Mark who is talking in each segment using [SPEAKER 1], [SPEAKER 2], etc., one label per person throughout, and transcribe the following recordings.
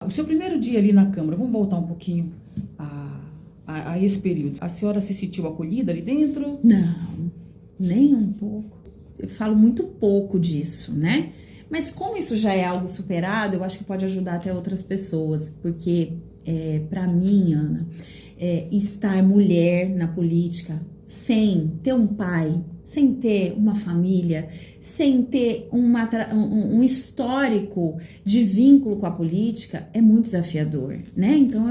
[SPEAKER 1] O seu primeiro dia ali na Câmara, vamos voltar um pouquinho a esse período. A senhora se sentiu acolhida ali dentro?
[SPEAKER 2] Não, nem um pouco. Eu falo muito pouco disso, né? Mas como isso já é algo superado, eu acho que pode ajudar até outras pessoas. Porque, pra mim, Ana, estar mulher na política sem ter um pai, sem ter uma família, sem ter um histórico de vínculo com a política, é muito desafiador, né? Então,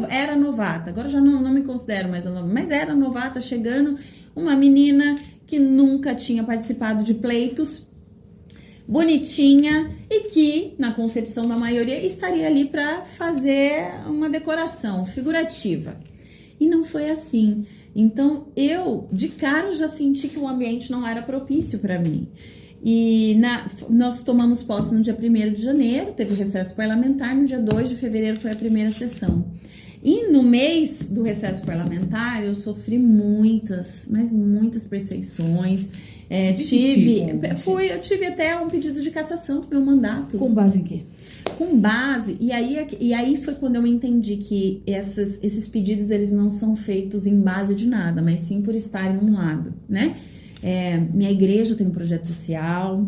[SPEAKER 2] era novata, agora já não me considero mais a novata, mas era novata, chegando uma menina que nunca tinha participado de pleitos, bonitinha, e que, na concepção da maioria, estaria ali para fazer uma decoração figurativa. E não foi assim. Então, eu, de cara, já senti que o ambiente não era propício para mim. E nós tomamos posse no dia 1º de janeiro, teve recesso parlamentar, no dia 2 de fevereiro foi a primeira sessão. E no mês do recesso parlamentar, eu sofri muitas, mas muitas perseguições. Eu tive até um pedido de cassação do meu mandato.
[SPEAKER 1] Com base em quê?
[SPEAKER 2] Com base, e aí foi quando eu entendi que esses pedidos, eles não são feitos em base de nada, mas sim por estarem um lado, né? Minha igreja tem um projeto social,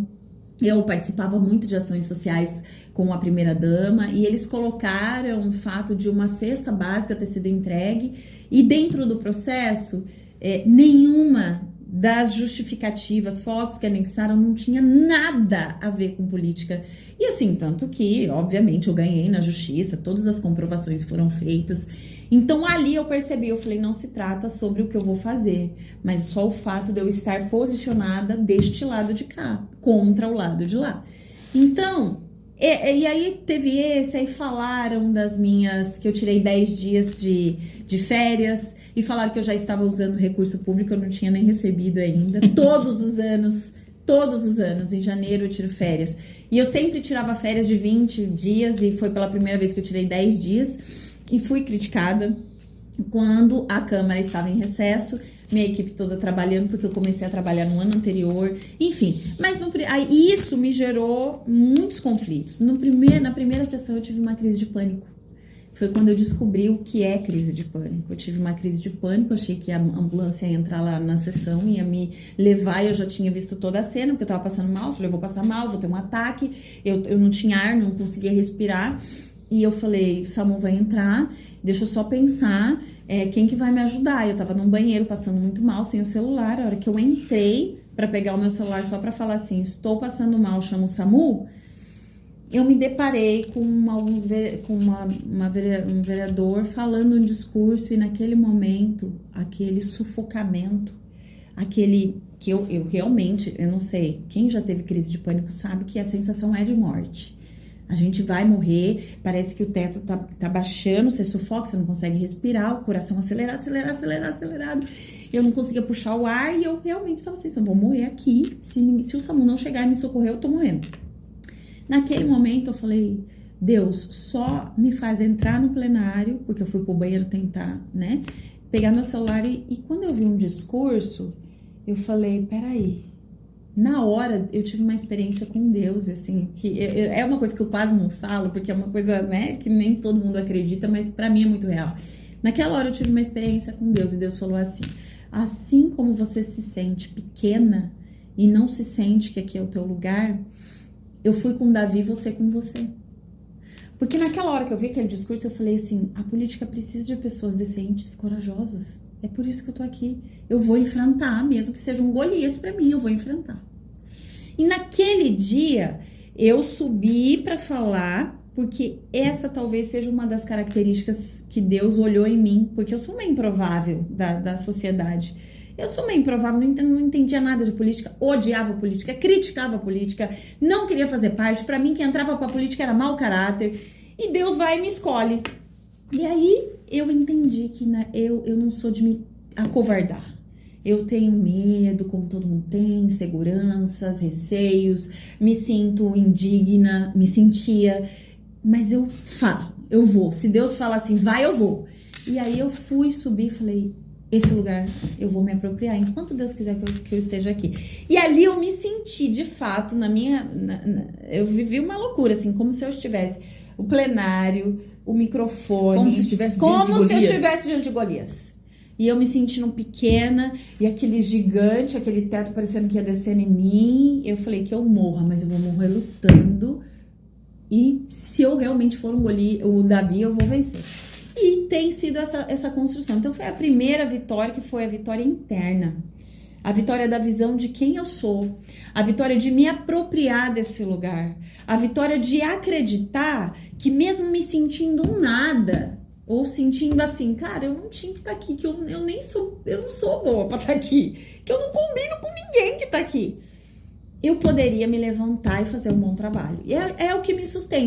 [SPEAKER 2] eu participava muito de ações sociais com a primeira-dama, e eles colocaram o fato de uma cesta básica ter sido entregue, e dentro do processo, nenhuma das justificativas, fotos que anexaram, não tinha nada a ver com política. E assim, tanto que, obviamente, eu ganhei na justiça, todas as comprovações foram feitas. Então, ali eu percebi, eu falei, não se trata sobre o que eu vou fazer, mas só o fato de eu estar posicionada deste lado de cá, contra o lado de lá. Então, e aí teve aí falaram das minhas, que eu tirei 10 dias de férias, e falaram que eu já estava usando recurso público, eu não tinha nem recebido ainda. Todos os anos, em janeiro eu tiro férias. E eu sempre tirava férias de 20 dias, e foi pela primeira vez que eu tirei 10 dias, e fui criticada quando a Câmara estava em recesso, minha equipe toda trabalhando, porque eu comecei a trabalhar no ano anterior, enfim. Mas isso me gerou muitos conflitos. Na primeira sessão eu tive uma crise de pânico. Foi quando eu descobri o que é crise de pânico. Eu tive uma crise de pânico, achei que a ambulância ia entrar lá na sessão, ia me levar, eu já tinha visto toda a cena, porque eu tava passando mal, eu falei, eu vou passar mal, vou ter um ataque, eu não tinha ar, não conseguia respirar, e eu falei, o SAMU vai entrar, deixa eu só pensar, quem que vai me ajudar? Eu tava num banheiro, passando muito mal, sem o celular, a hora que eu entrei pra pegar o meu celular só pra falar assim, estou passando mal, chamo o SAMU, eu me deparei com um vereador falando um discurso, e naquele momento, aquele sufocamento, aquele que eu realmente, eu não sei, quem já teve crise de pânico sabe que a sensação é de morte. A gente vai morrer, parece que o teto tá baixando, você sufoca, você não consegue respirar, o coração acelerado. Eu não conseguia puxar o ar, e eu realmente estava assim, eu vou morrer aqui, se o SAMU não chegar e me socorrer, eu tô morrendo. Naquele momento eu falei, Deus, só me faz entrar no plenário, porque eu fui pro banheiro tentar, né, pegar meu celular, e quando eu vi um discurso, eu falei, peraí, na hora eu tive uma experiência com Deus, assim, que é uma coisa que eu quase não falo, porque é uma coisa, né, que nem todo mundo acredita, mas pra mim é muito real. Naquela hora eu tive uma experiência com Deus, e Deus falou assim como você se sente pequena e não se sente que aqui é o teu lugar, eu fui com Davi, você com você. Porque naquela hora que eu vi aquele discurso, eu falei assim, a política precisa de pessoas decentes, corajosas. É por isso que eu tô aqui. Eu vou enfrentar, mesmo que seja um Golias pra mim, eu vou enfrentar. E naquele dia, eu subi pra falar, porque essa talvez seja uma das características que Deus olhou em mim, porque eu sou uma improvável da sociedade. Eu sou meio improvável, não entendia nada de política, odiava política, criticava política, não queria fazer parte. Pra mim, quem entrava pra política era mau caráter. E Deus vai e me escolhe. E aí, eu entendi que eu não sou de me acovardar. Eu tenho medo, como todo mundo tem, inseguranças, receios, me sinto indigna, me sentia. Mas eu falo, eu vou. Se Deus fala assim, vai, eu vou. E aí eu fui subir e falei, esse lugar eu vou me apropriar, enquanto Deus quiser que eu esteja aqui. E ali eu me senti, de fato, eu vivi uma loucura, assim, como se eu estivesse o plenário, o microfone.
[SPEAKER 1] Como se estivesse diante de
[SPEAKER 2] Como se eu
[SPEAKER 1] Golias.
[SPEAKER 2] estivesse diante de Golias. E eu me sentindo pequena, e aquele gigante, aquele teto parecendo que ia descendo em mim. Eu falei que eu morra, mas eu vou morrer lutando. E se eu realmente for o Davi, eu vou vencer. E tem sido essa construção. Então foi a primeira vitória, que foi a vitória interna. A vitória da visão de quem eu sou. A vitória de me apropriar desse lugar. A vitória de acreditar que mesmo me sentindo um nada, ou sentindo assim, cara, eu não tinha que estar aqui, que eu não sou boa pra estar aqui, que eu não combino com ninguém que tá aqui. Eu poderia me levantar e fazer um bom trabalho. E é o que me sustenta.